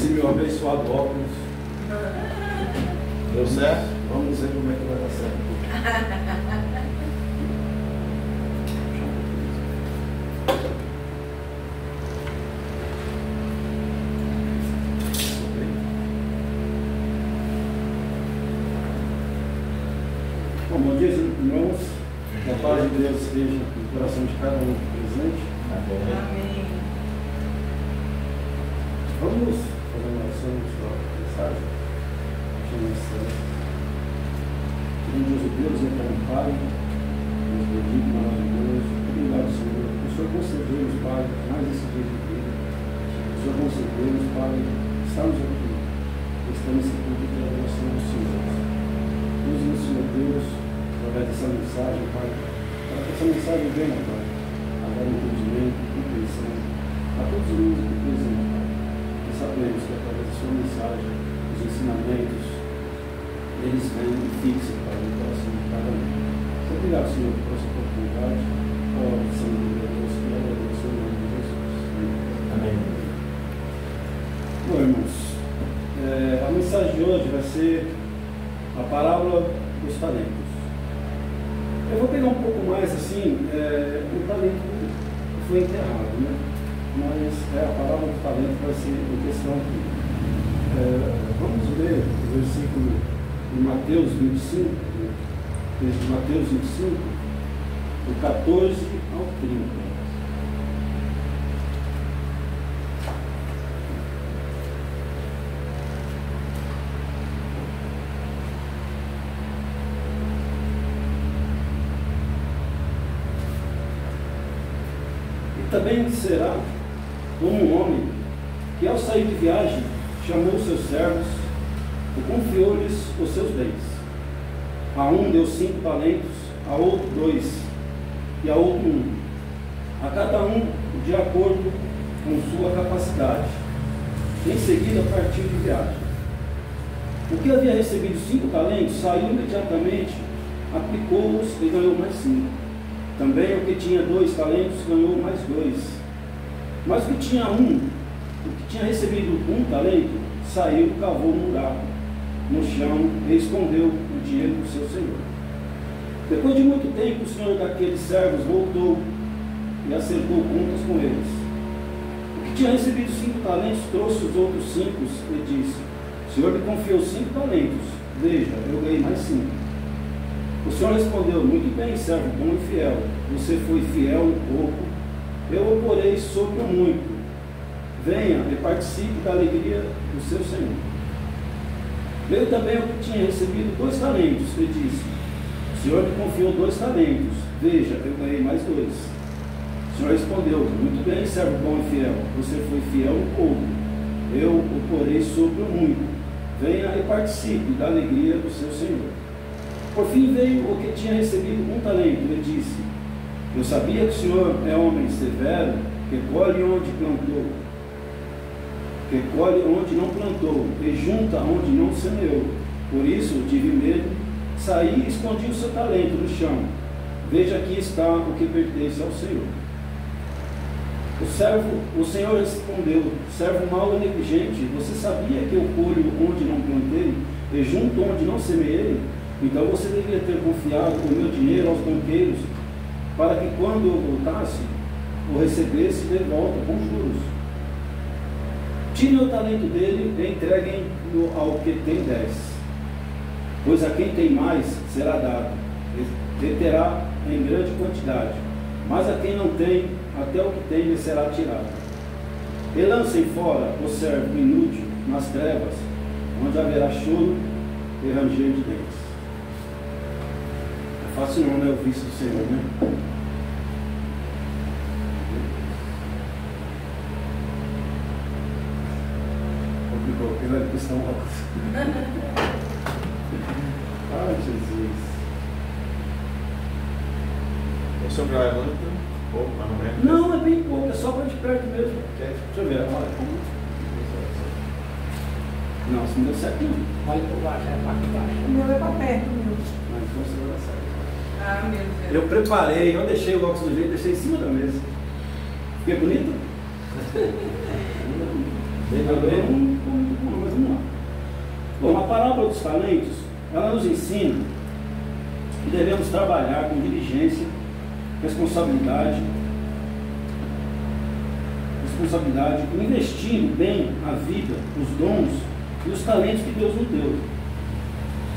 esse meu abençoado óculos. Deu certo? Vamos ver como é que vai dar certo. Bom dia, irmãos. Que a paz de Deus esteja no coração de cada um presente. Amém. Vamos fazer uma oração para a mensagem. Grandioso Deus, eterno Pai, Deus bendito, maravilhoso. Obrigado, Senhor. O Senhor concedeu-nos, Pai, mais esse dia de vida. O Senhor concedeu-nos, Pai, estamos aqui. Estamos nesse culto de adoração ao Senhor. Use-nos, Senhor Deus, através dessa mensagem, Pai, para que essa mensagem venha, Pai, a dar entendimento, compreensão a todos os irmãos que presentes, Pai. E sabemos que através da sua mensagem, os ensinamentos, eles vêm e fixam, Pai, no coração de cada um. Muito obrigado, Senhor, por essa oportunidade. Ó, Senhor Deus, que agradeço em nome de Jesus. Amém. Bom, irmãos, a mensagem de hoje vai ser a parábola dos talentos. Eu vou pegar um pouco mais assim, o talento foi enterrado, né? Mas a parábola do talento vai ser em questão aqui. Vamos ler o versículo de Mateus 25, de Mateus 25, do 14 ao 30. Também será como um homem que, ao sair de viagem, chamou seus servos e confiou-lhes os seus bens. A um deu 5 talentos, a outro 2 e a outro 1, a cada um de acordo com sua capacidade. Em seguida partiu de viagem. O que havia recebido 5 talentos saiu imediatamente, aplicou-os e ganhou mais 5. Também o que tinha 2 talentos ganhou mais 2. Mas o que tinha recebido 1 talento, saiu, cavou um buraco no chão e escondeu o dinheiro do seu senhor. Depois de muito tempo, o senhor daqueles servos voltou e acertou contas com eles. O que tinha recebido 5 talentos trouxe os outros 5 e disse: o senhor me confiou 5 talentos, veja, eu ganhei mais 5. O Senhor respondeu: muito bem, servo bom e fiel. Você foi fiel um pouco, eu o porei sobre o muito. Venha e participe da alegria do seu Senhor. Veio também o que tinha recebido 2 talentos e disse: o Senhor me confiou 2 talentos, veja, eu ganhei mais 2. O Senhor respondeu: muito bem, servo bom e fiel. Você foi fiel um pouco, eu o porei sobre o muito. Venha e participe da alegria do seu Senhor. Por fim veio o que tinha recebido 1 talento e disse: eu sabia que o Senhor é homem severo, que colhe onde não plantou, e junta onde não semeou. Por isso tive medo, saí e escondi o seu talento no chão. Veja, aqui está o que pertence ao Senhor. O Senhor respondeu: servo mau e negligente, você sabia que eu colho onde não plantei, e junto onde não semeei? Então você deveria ter confiado o meu dinheiro aos banqueiros, para que quando eu voltasse, o recebesse de volta com juros. Tirem o talento dele e entreguem-no ao que tem 10. Pois a quem tem mais será dado, e terá em grande quantidade. Mas a quem não tem, até o que tem lhe será tirado. E lancem fora o servo inútil nas trevas, onde haverá choro e ranger de dentes. Fácil não, né? O vício do Senhor, né? Complicou, porque vai custar um óculos. Ai, Jesus. O senhor gravando um pouco, mais ou menos? Não, é bem pouco, é só para de perto mesmo. Deixa eu ver, olha. Não, se não deu certo, não. Olha por baixo, é para baixo. O meu é para perto, meu. Mas então você vai dar certo. Ah, meu Deus. Eu preparei, eu deixei o óculos do jeito, deixei em cima da mesa. Fiquei bonito? Também não muito bom, mas vamos lá. Bom, a parábola dos talentos, ela nos ensina que devemos trabalhar com diligência, responsabilidade, investindo bem a vida, os dons e os talentos que Deus nos deu.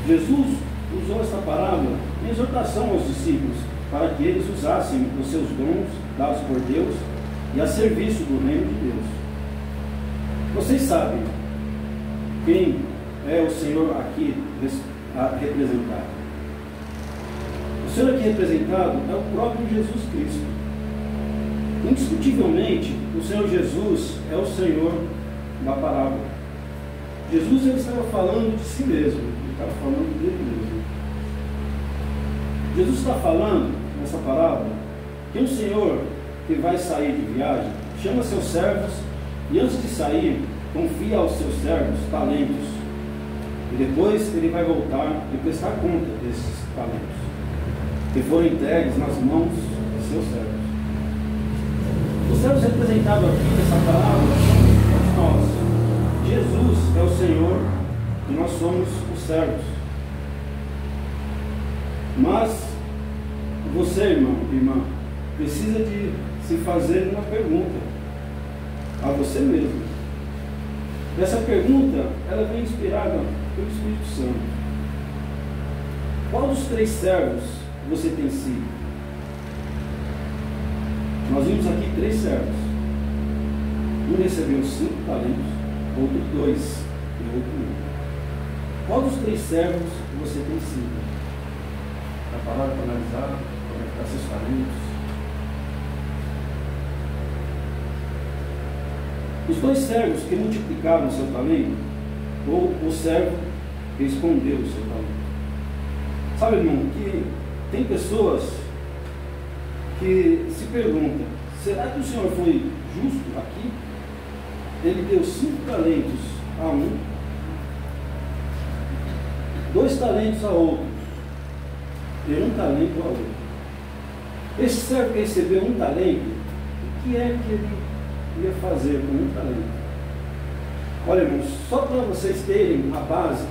Jesus usou essa parábola em exortação aos discípulos para que eles usassem os seus dons dados por Deus e a serviço do reino de Deus. Vocês sabem quem é o Senhor aqui representado? O Senhor aqui representado é o próprio Jesus Cristo. Indiscutivelmente, o Senhor Jesus é o Senhor da parábola. Jesus ele estava falando de si mesmo, ele estava falando dele mesmo. Jesus está falando nessa parábola que o Senhor que vai sair de viagem chama seus servos e antes de sair confia aos seus servos talentos e depois ele vai voltar e prestar conta desses talentos que foram entregues nas mãos de seus servos. Os servos representados aqui nessa parábola somos nós. Jesus é o Senhor e nós somos os servos. Mas você, irmão e irmã, precisa de se fazer uma pergunta a você mesmo. Essa pergunta, ela vem inspirada pelo Espírito Santo. Qual dos 3 servos você tem sido? Nós vimos aqui 3 servos. Um recebeu 5 talentos, outro 2 e outro 1. Qual dos 3 servos você tem sido? Para parar para analisar, conectar seus talentos. Os 2 servos que multiplicaram o seu talento, ou o servo que escondeu o seu talento. Sabe, irmão, que tem pessoas que se perguntam, será que o Senhor foi justo aqui? Ele deu 5 talentos a um, 2 talentos a outro, e 1 talento a outro. Esse servo que recebeu 1 talento, o que é que ele ia fazer com 1 talento? Olha, irmãos, só para vocês terem a base,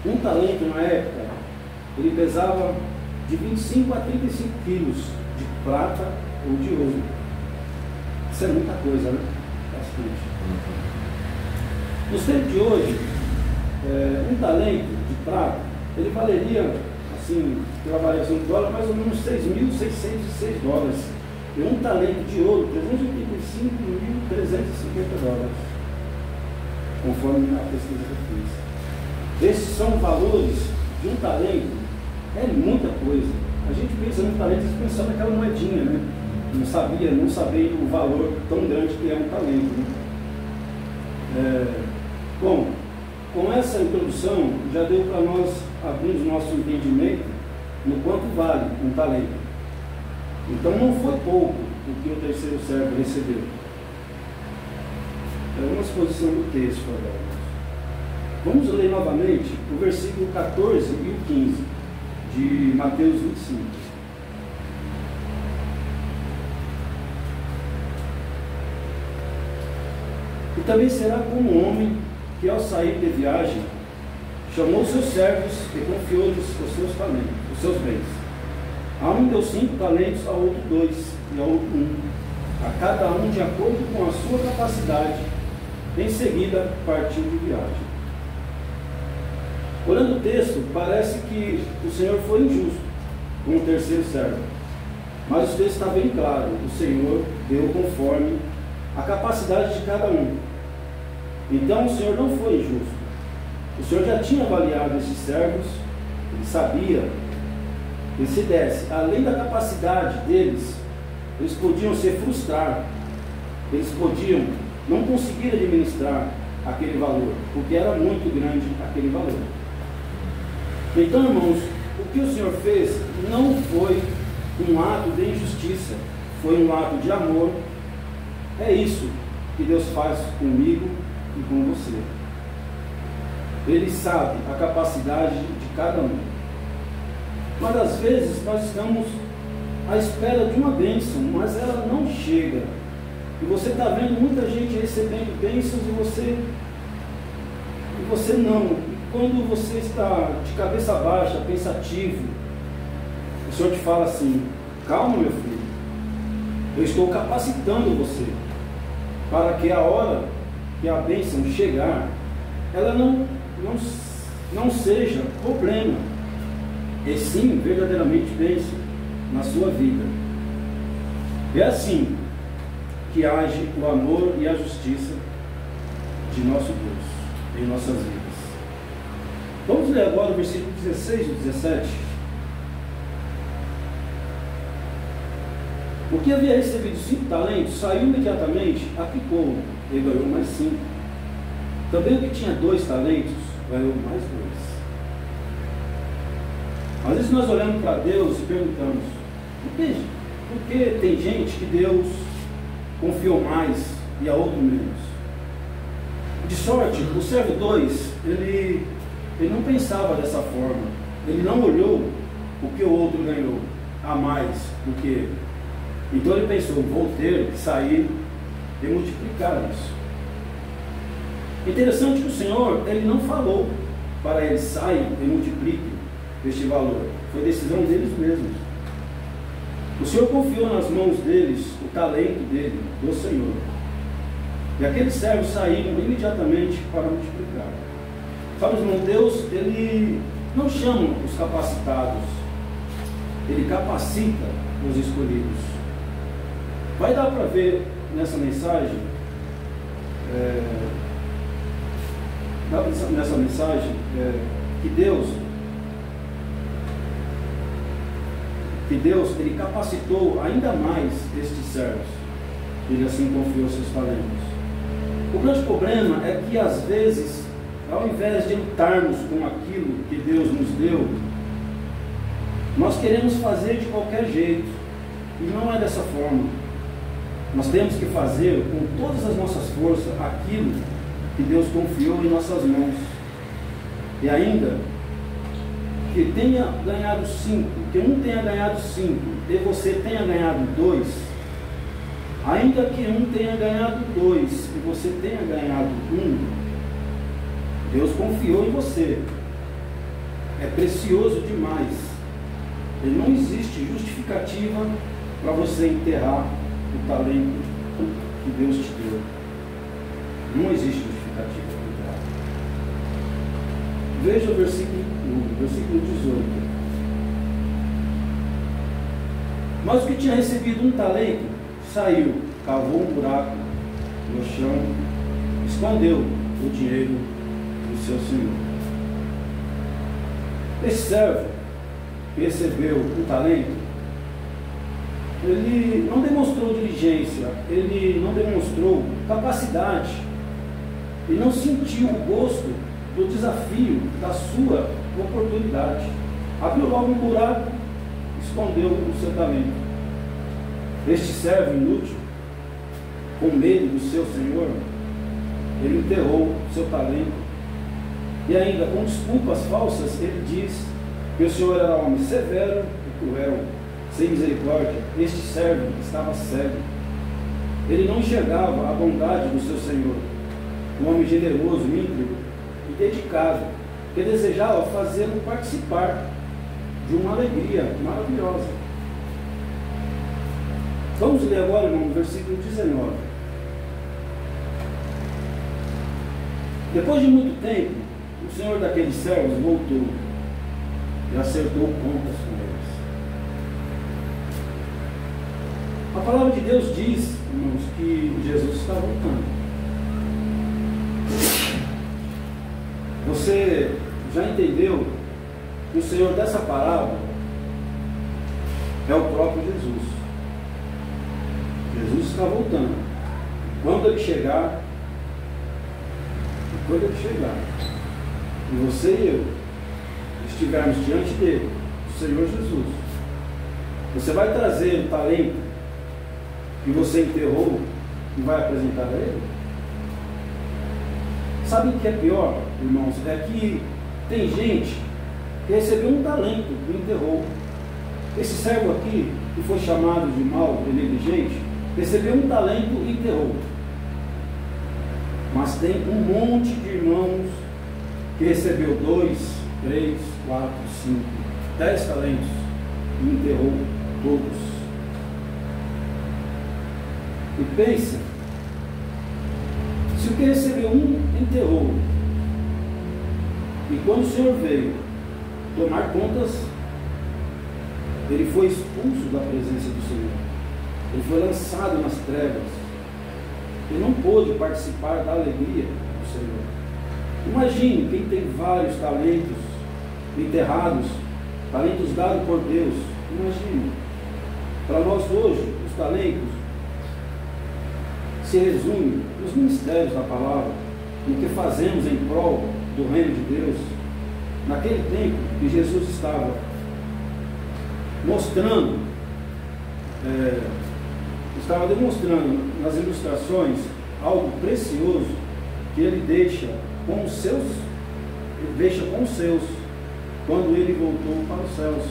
1 talento na época, ele pesava de 25 a 35 quilos de prata ou de ouro. Isso é muita coisa, né? Bastante. Nos tempos de hoje, 1 talento de prata, ele valeria, assim, pela variação do dólar, mais ou menos $6.606. E 1 talento de ouro, $385.350, conforme a pesquisa que eu fiz. Esses são valores de 1 talento, é muita coisa. A gente pensa no talento, a gente pensa naquela moedinha, né? Não sabia o valor tão grande que é 1 talento. Né? Bom, com essa introdução, já deu para nós abrir o nosso entendimento no quanto vale 1 talento. Então não foi pouco o que o terceiro servo recebeu. É uma exposição do texto agora. Vamos ler novamente o versículo 14 e o 15 de Mateus 25. E também será como um homem que ao sair de viagem chamou seus servos e confiou-lhes os seus talentos, os seus bens. A um deu 5 talentos, a outro 2 e a outro 1, a cada um de acordo com a sua capacidade. Em seguida partiu de viagem. Olhando o texto, parece que o Senhor foi injusto com o terceiro servo, mas o texto está bem claro: o Senhor deu conforme a capacidade de cada um. Então o Senhor não foi injusto. O Senhor já tinha avaliado esses servos, ele sabia que se desse além da capacidade deles, eles podiam se frustrar, eles podiam não conseguir administrar aquele valor, porque era muito grande aquele valor. Então, irmãos, o que o Senhor fez não foi um ato de injustiça, foi um ato de amor. É isso que Deus faz comigo e com você. Ele sabe a capacidade de cada um. Mas às vezes nós estamos à espera de uma bênção, mas ela não chega. E você está vendo muita gente recebendo bênçãos e você não. E quando você está de cabeça baixa, pensativo, o Senhor te fala assim: calma, meu filho, eu estou capacitando você para que a hora que a bênção chegar, ela não seja problema, e sim verdadeiramente bênção na sua vida. É assim que age o amor e a justiça de nosso Deus em nossas vidas. Vamos ler agora o versículo 16 e 17. O que havia recebido 5 talentos saiu imediatamente, aplicou e ganhou mais 5. Também o que tinha 2 talentos ganhou mais 2. Às vezes nós olhamos para Deus e perguntamos: por que tem gente que Deus confiou mais e a outro menos? De sorte, o servo 2, ele não pensava dessa forma. Ele não olhou o que o outro ganhou a mais do que ele. Então ele pensou: vou ter que sair e multiplicar isso. Interessante que o Senhor, ele não falou para eles: saiam e multipliquem este valor. Foi decisão deles mesmos. O Senhor confiou nas mãos deles o talento dele, do Senhor. E aqueles servos saíram imediatamente para multiplicar. Sabe, irmão, Deus, ele não chama os capacitados, ele capacita os escolhidos. Vai dar para ver nessa mensagem, que Deus ele capacitou ainda mais estes servos. Ele assim confiou seus talentos. O grande problema é que às vezes, ao invés de lutarmos com aquilo que Deus nos deu, nós queremos fazer de qualquer jeito. E não é dessa forma. Nós temos que fazer com todas as nossas forças aquilo que Deus confiou em nossas mãos. E ainda que tenha ganhado 5, que um tenha ganhado 5 e você tenha ganhado 2, ainda que um tenha ganhado 2 e você tenha ganhado 1, Deus confiou em você. É precioso demais. E não existe justificativa para você enterrar o talento que Deus te deu. Não existe justificativa para enterrar. Veja o versículo 18. Mas o que tinha recebido 1 talento saiu, cavou um buraco no chão, escondeu o dinheiro do seu senhor. Esse servo que recebeu 1 talento, ele não demonstrou diligência, ele não demonstrou capacidade, ele não sentiu o gosto do desafio da sua oportunidade. Abriu logo um buraco, escondeu o seu talento. Este servo inútil, com medo do seu senhor, ele enterrou o seu talento. E ainda com desculpas falsas, ele diz que o Senhor era homem severo e cruel, sem misericórdia. Este servo estava cego. Ele não enxergava a bondade do seu senhor, um homem generoso, íntegro e dedicado, que desejava fazê-lo participar de uma alegria maravilhosa. Vamos ler agora, irmão, no versículo 19. Depois de muito tempo, o senhor daqueles servos voltou e acertou contas com eles. A palavra de Deus diz, irmãos, que Jesus está voltando. Você já entendeu que o Senhor dessa parábola é o próprio Jesus. Jesus está voltando. Quando ele chegar, e você e eu estivermos diante dele, o Senhor Jesus, você vai trazer o talento que você enterrou e vai apresentar a ele? Sabe o que é pior, irmãos? É que tem gente que recebeu um talento e enterrou. Esse servo aqui, que foi chamado de mau e negligente, recebeu um talento e enterrou. Mas tem um monte de irmãos que recebeu 2, 3, 4, 5, 10 talentos e enterrou todos. E pensa, se o que recebeu um enterrou, e quando o Senhor veio tomar contas, ele foi expulso da presença do Senhor, ele foi lançado nas trevas, ele não pôde participar da alegria do Senhor. Imagine quem tem vários talentos enterrados, talentos dados por Deus. Imagine, para nós hoje, os talentos se resumem nos ministérios da palavra, no que fazemos em prol do reino de Deus. Naquele tempo que Jesus estava mostrando, estava demonstrando nas ilustrações algo precioso que ele deixa com os seus quando ele voltou para os céus.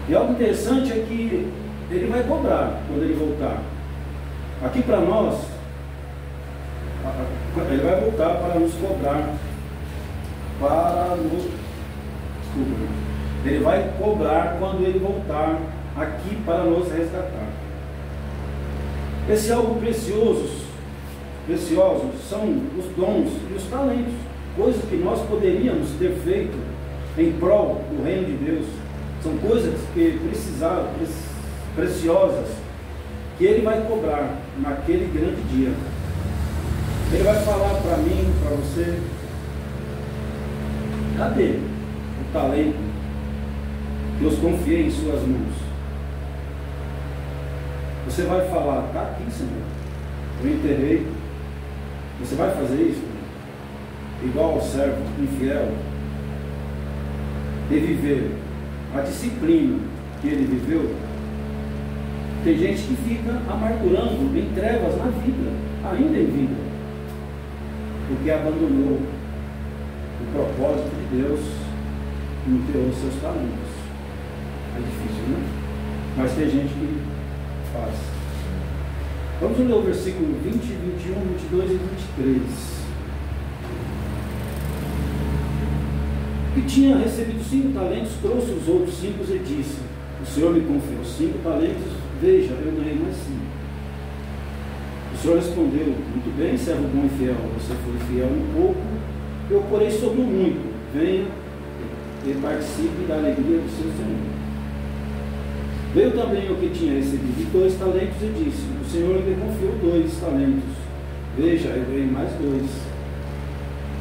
E algo interessante é que ele vai cobrar quando ele voltar. Aqui para nós, ele vai voltar para nos cobrar, ele vai cobrar quando ele voltar aqui para nos resgatar. Esse algo preciosos são os dons e os talentos, coisas que nós poderíamos ter feito em prol do reino de Deus. São coisas que preciosas, que ele vai cobrar naquele grande dia. Ele vai falar para mim, para você: cadê o talento que eu confiei em suas mãos? Você vai falar: está aqui, Senhor, eu enterrei. Você vai fazer isso? Igual ao servo infiel, de viver a disciplina que ele viveu. Tem gente que fica amargurando em trevas na vida, ainda em vida, porque abandonou o propósito de Deus e enterrou seus talentos. É difícil, né? Mas tem gente que faz. Vamos ler o versículo 20, 21, 22 e 23. Que tinha recebido 5 talentos, trouxe os outros 5 e disse: o Senhor me confiou 5 talentos, veja, eu ganhei mais 5. O Senhor respondeu: muito bem, servo bom e fiel, você foi fiel um pouco, eu porei sobre o muito, venha e participe da alegria do seu Senhor. Veio também o que tinha recebido 2 talentos e disse: o Senhor me confiou 2 talentos, veja, eu ganhei mais 2.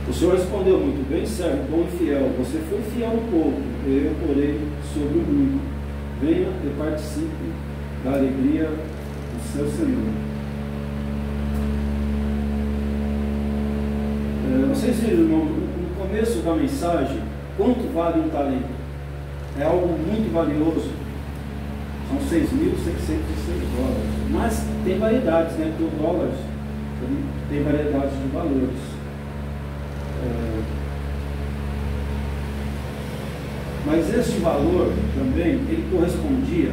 O Senhor respondeu: muito bem, servo bom e fiel, você foi fiel um pouco, eu porei sobre o muito, venha e participe da alegria do seu Senhor. Vocês viram, irmão, no começo da mensagem, quanto vale um talento? É algo muito valioso. São $6.606. Mas tem variedades, né? Porque o dólar tem variedades de valores. Mas este valor também, ele correspondia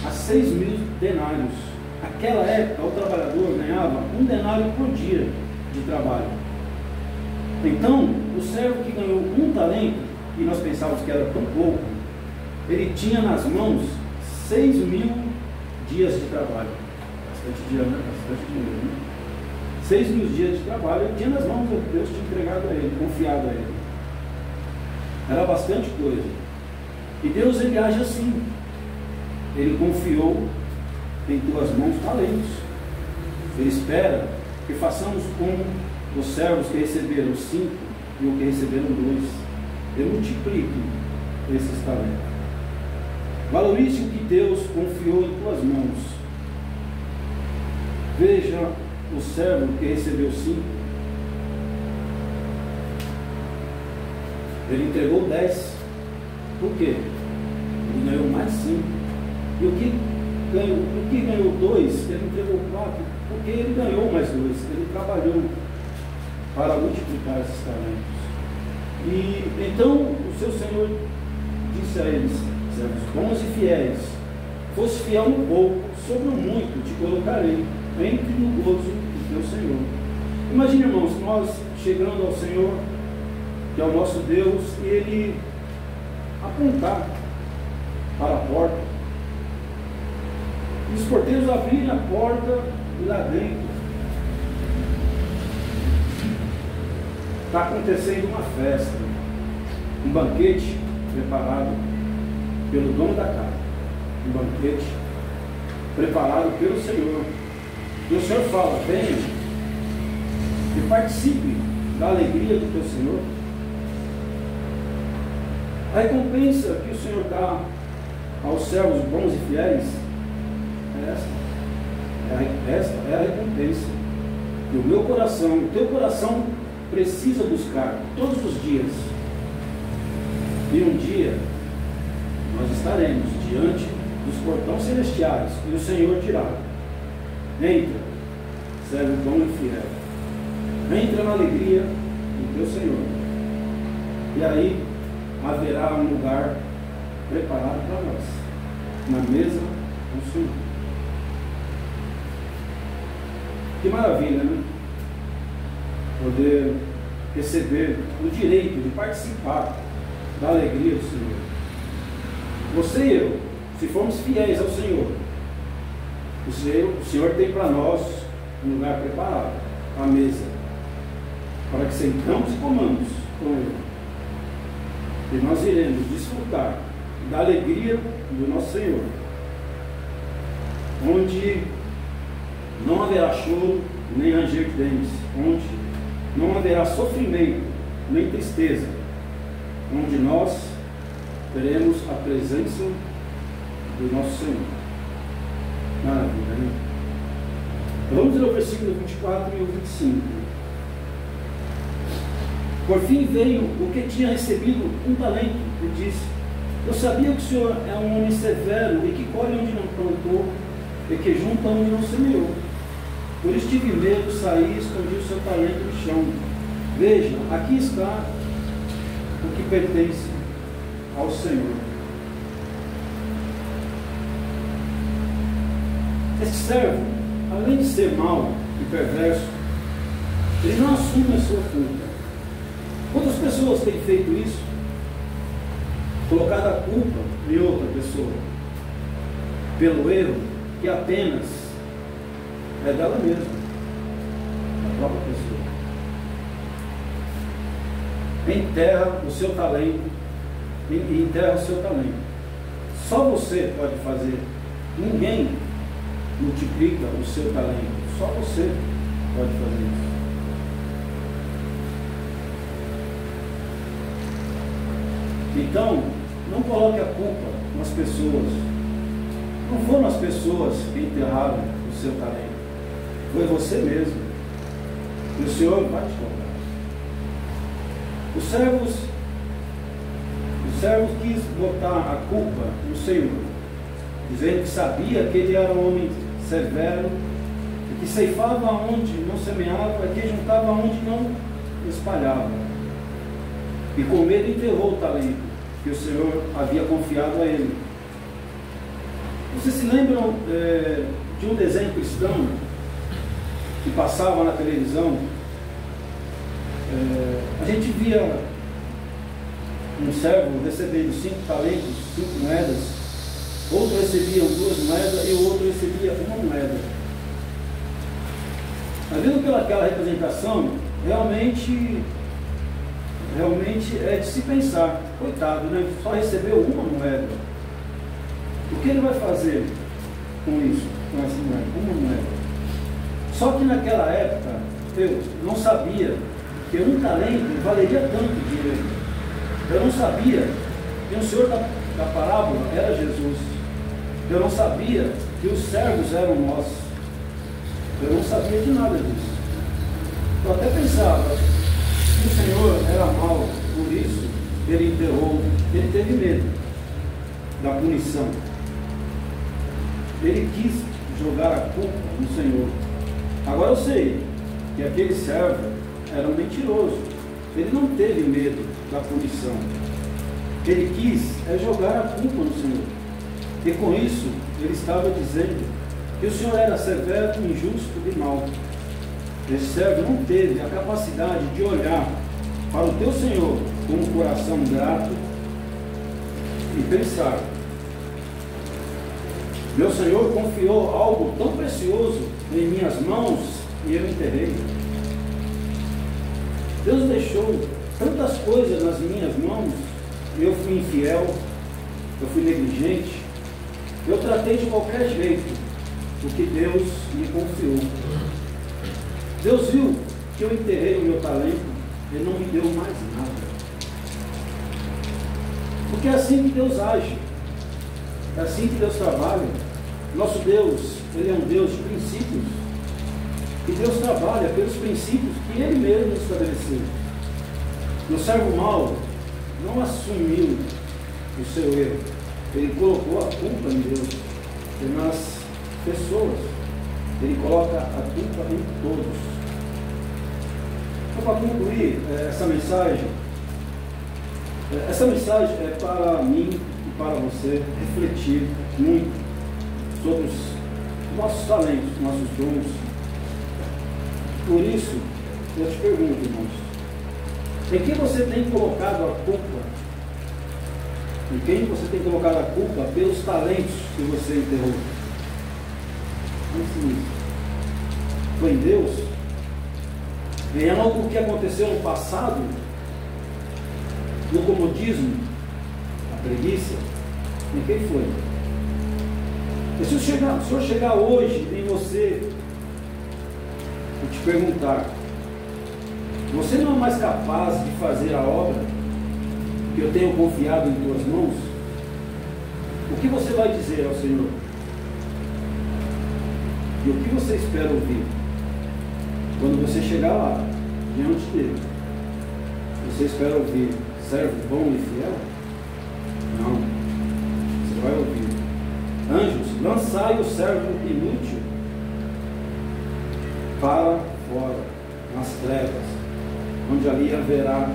a 6.000 denários. Naquela época, o trabalhador ganhava 1 denário por dia de trabalho. Então, o servo que ganhou 1 talento, e nós pensávamos que era tão pouco, ele tinha nas mãos 6.000 dias de trabalho. Bastante dia, né? Bastante dinheiro, né? 6.000 dias de trabalho ele tinha nas mãos, Deus tinha entregado a ele, confiado a ele. Era bastante coisa. E Deus, ele age assim. Ele confiou em tuas mãos talentos. Ele espera que façamos como os servos que receberam 5 e o que receberam 2. Ele multiplique esses talentos. Valorize o que Deus confiou em tuas mãos. Veja o servo que recebeu 5. Ele entregou 10. Por quê? Ele ganhou mais 5. E o que ganhou 2, ele entregou 4. Porque ele ganhou mais 2. Ele trabalhou para multiplicar esses talentos. E então o seu Senhor disse a eles: servos bons e fiéis, fosse fiel no pouco, sobre o muito te colocarei, entre no gozo do teu Senhor. Imagine, irmãos, nós chegando ao Senhor, que é o nosso Deus, e Ele apontar para a porta, e os porteiros abrirem a porta e lá dentro está acontecendo uma festa, um banquete preparado pelo dono da casa, um banquete preparado pelo Senhor. E o Senhor fala: venha e participe da alegria do teu Senhor. A recompensa que o Senhor dá aos servos bons e fiéis é esta é a recompensa que o meu coração, o teu coração precisa buscar todos os dias. E um dia nós estaremos diante dos portões celestiais e o Senhor dirá: entra, servo bom e fiel, entra na alegria do teu Senhor. E aí haverá um lugar preparado para nós, na mesa do Senhor. Que maravilha, né? Poder receber o direito de participar da alegria do Senhor. Você e eu, se formos fiéis ao Senhor, o Senhor tem para nós um lugar preparado, a mesa, para que sentamos e comamos com Ele. E nós iremos desfrutar da alegria do nosso Senhor, onde não haverá choro, nem ranger de dentes, onde não haverá sofrimento, nem tristeza, onde nós teremos a presença do nosso Senhor. Maravilha, né? Vamos ler o versículo 24 e o 25. Por fim veio o que tinha recebido um talento e disse: eu sabia que o Senhor é um homem severo e que colhe onde não plantou e que junta onde não semeou. Por isso tive medo, saí e escondi o seu talento no chão. Veja, aqui está o que pertence ao Senhor. Esse servo, além de ser mau e perverso, ele não assume a sua culpa. Quantas pessoas têm feito isso? Colocado a culpa em outra pessoa, pelo erro que apenas é dela mesma, da própria pessoa. Enterra o seu talento, enterra o seu talento. Só você pode fazer. Ninguém multiplica o seu talento. Só você pode fazer isso. Então, não coloque a culpa nas pessoas. Não foram as pessoas que enterraram o seu talento. Foi você mesmo. E o Senhor vai te cobrar. Os servos quis botar a culpa no Senhor, dizendo que sabia que ele era um homem severo, e que ceifava onde não semeava, e que juntava onde não espalhava. E com medo enterrou o talento que o Senhor havia confiado a ele. Vocês se lembram de um desenho cristão que passava na televisão? A gente via um servo recebendo 5 talentos, 5 moedas, outro recebia 2 moedas e o outro recebia 1 moeda. Vendo pelaquela representação, realmente é de se pensar: coitado, né? Só recebeu 1 moeda. O que ele vai fazer com isso, com essa moeda? 1 moeda. Só que naquela época eu não sabia que 1 talento valeria tanto dinheiro. Eu não sabia que o Senhor da parábola era Jesus. Eu não sabia que os servos eram nós. Eu não sabia de nada disso. Eu até pensava que o Senhor era mau, por isso ele enterrou, ele teve medo da punição. Ele quis jogar a culpa no Senhor. Agora eu sei que aquele servo era um mentiroso. Ele não teve medo da punição. Ele quis jogar a culpa no Senhor. E com isso ele estava dizendo que o Senhor era severo, injusto e mau. Esse servo não teve a capacidade de olhar para o teu Senhor com um coração grato e pensar: meu Senhor confiou algo tão precioso em minhas mãos e eu enterrei. Deus deixou tantas coisas nas minhas mãos e eu fui infiel, eu fui negligente, eu tratei de qualquer jeito o que Deus me confiou. Deus viu que eu enterrei o meu talento e não me deu mais nada. Porque é assim que Deus age, é assim que Deus trabalha. Nosso Deus, Ele é um Deus de princípios, e Deus trabalha pelos princípios que Ele mesmo estabeleceu. O servo mau não assumiu o seu erro, ele colocou a culpa em Deus e nas pessoas. Ele coloca a culpa em todos. Então, para concluir essa mensagem é para mim e para você refletir muito sobre os nossos talentos, nossos dons. Por isso, eu te pergunto, irmãos, em quem você tem colocado a culpa? Em quem você tem colocado a culpa pelos talentos que você enterrou? Pense nisso. Foi em Deus? Em algo que aconteceu no passado? No comodismo? A preguiça? Em quem foi? E se o Senhor chegar hoje em você e te perguntar: você não é mais capaz de fazer a obra que eu tenho confiado em tuas mãos? O que você vai dizer ao Senhor? E o que você espera ouvir? Quando você chegar lá, diante dele, você espera ouvir: servo bom e fiel? Não. Você vai ouvir: anjos, lançai o servo inútil para fora, nas trevas, onde ali haverá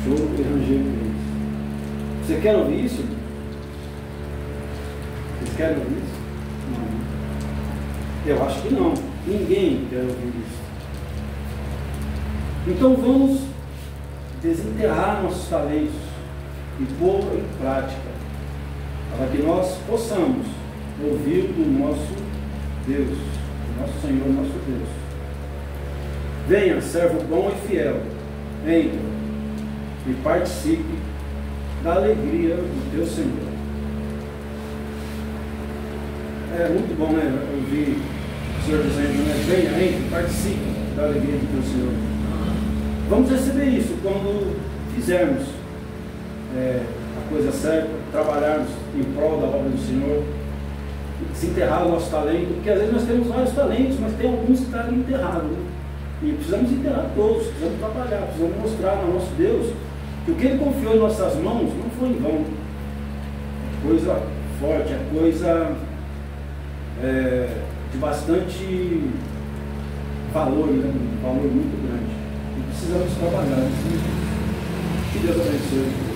choro e ranger de dentes. Você quer ouvir isso? Vocês querem ouvir isso? Não. Eu acho que não. Ninguém quer ouvir isso. Então vamos desenterrar nossos talentos e pôr em prática, para que nós possamos ouvir do nosso Deus, do nosso Senhor, nosso Deus. Venha, servo bom e fiel, entre e participe da alegria do teu Senhor. É muito bom, né, ouvir o Senhor dizendo, né, venha, entre e participe da alegria do teu Senhor. Vamos receber isso quando fizermos a coisa certa, trabalharmos em prol da obra do Senhor, desenterrar o nosso talento, porque às vezes nós temos vários talentos, mas tem alguns que estão enterrados, né? E precisamos enterrar todos, precisamos trabalhar, precisamos mostrar ao nosso Deus que o que Ele confiou em nossas mãos não foi em vão. É coisa forte, é coisa de bastante valor, né? Um valor muito grande. E precisamos trabalhar. Que Deus abençoe.